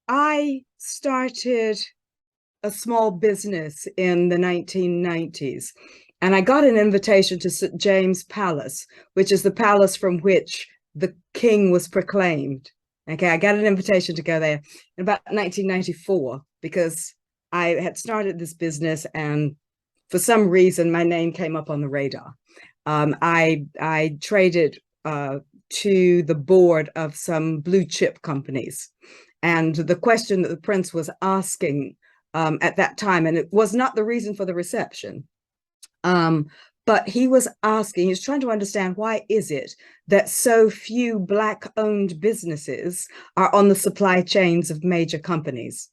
I started a small business in the 1990s, and I got an invitation to St. James Palace, which is the palace from which the king was proclaimed. Okay, I got an invitation to go there in about 1994 because I had started this business, and for some reason my name came up on the radar. I traded to the board of some blue chip companies. And the question that the prince was asking at that time, and it was not the reason for the reception, but he was asking, he was trying to understand, why is it that so few Black-owned businesses are on the supply chains of major companies?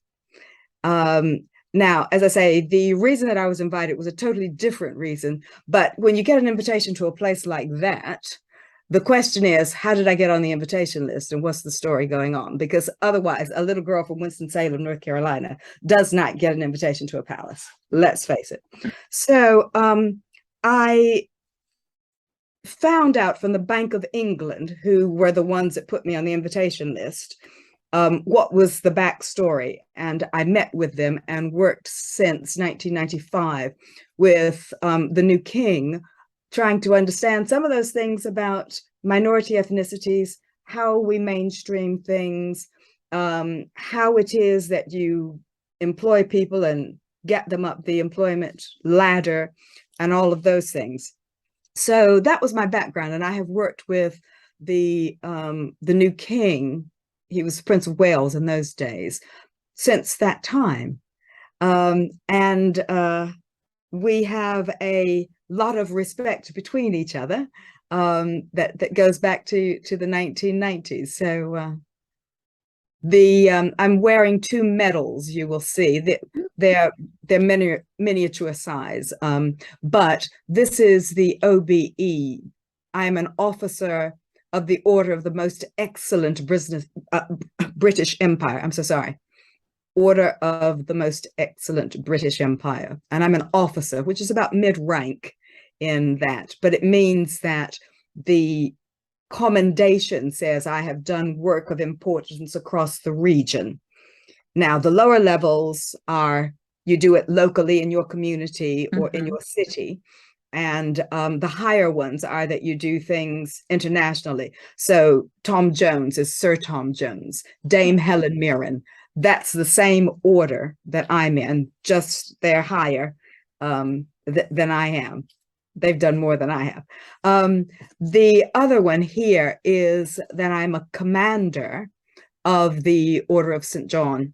Now, as I say, the reason that I was invited was a totally different reason. But when you get an invitation to a place like that, the question is, how did I get on the invitation list and what's the story going on? Because otherwise, a little girl from Winston-Salem, North Carolina, does not get an invitation to a palace. Let's face it. So I found out from the Bank of England, who were the ones that put me on the invitation list, what was the backstory. And I met with them and worked since 1995 with the new king, trying to understand some of those things about minority ethnicities, how we mainstream things, how it is that you employ people and get them up the employment ladder, and all of those things. So that was my background, and I have worked with the new king. He was Prince of Wales in those days, since that time. And we have a lot of respect between each other that goes back to the 1990s. So I'm wearing two medals. You will see that they're miniature size, but this is the OBE. I am an officer of the Order of the Most Excellent British Empire. I'm so sorry. Order of the Most Excellent British Empire. And I'm an officer, which is about mid-rank in that. But it means that the commendation says I have done work of importance across the region. Now, the lower levels are, you do it locally in your community or in your city. And the higher ones are that you do things internationally. So Tom Jones is Sir Tom Jones, Dame Helen Mirren. That's the same order that I'm in, just they're higher than I am. They've done more than I have. The other one here is that I'm a commander of the Order of St. John,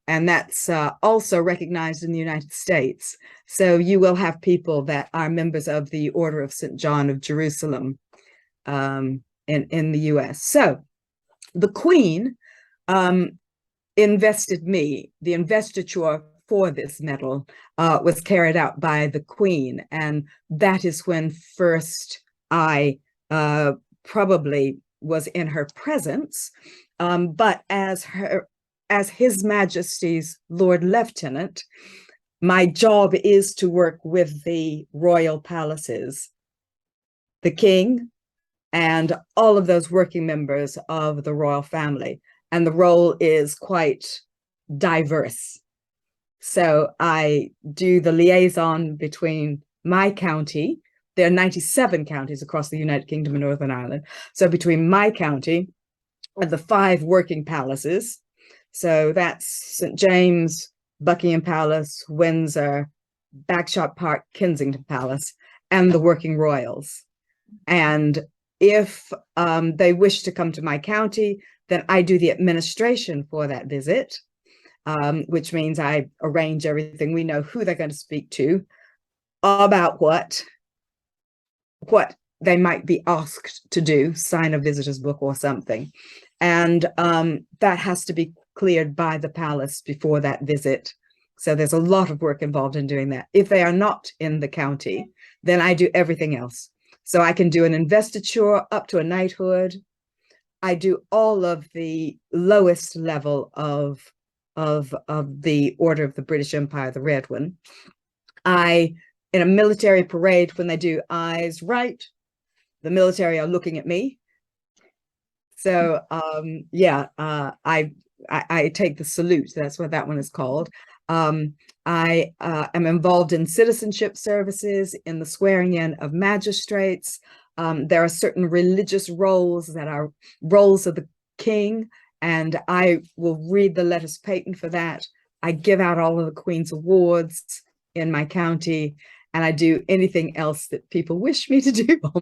and that's also recognized in the United States. So you will have people that are members of the Order of St. John of Jerusalem in the US. So the Queen invested me. The investiture for this medal was carried out by the Queen, and that is when first I probably was in her presence, but as His Majesty's Lord Lieutenant, my job is to work with the royal palaces, the king, and all of those working members of the royal family. And the role is quite diverse. So I do the liaison between my county. There are 97 counties across the United Kingdom and Northern Ireland. So between my county and the 5 working palaces, so that's St. James, Buckingham Palace, Windsor, Bagshot Park, Kensington Palace, and the working royals. And if they wish to come to my county, then I do the administration for that visit, which means I arrange everything. We know who they're going to speak to, about what they might be asked to do, sign a visitor's book or something. And that has to be cleared by the palace before that visit. So there's a lot of work involved in doing that. If they are not in the county, then I do everything else. So I can do an investiture up to a knighthood. I do all of the lowest level of the Order of the British Empire, the red one. In a military parade, when they do eyes right, the military are looking at me. So yeah, I I take the salute. That's what that one is called. I am involved in citizenship services, in the swearing in of magistrates. There are certain religious roles that are roles of the king, and I will read the letters patent for that. I give out all of the Queen's Awards in my county, and I do anything else that people wish me to do.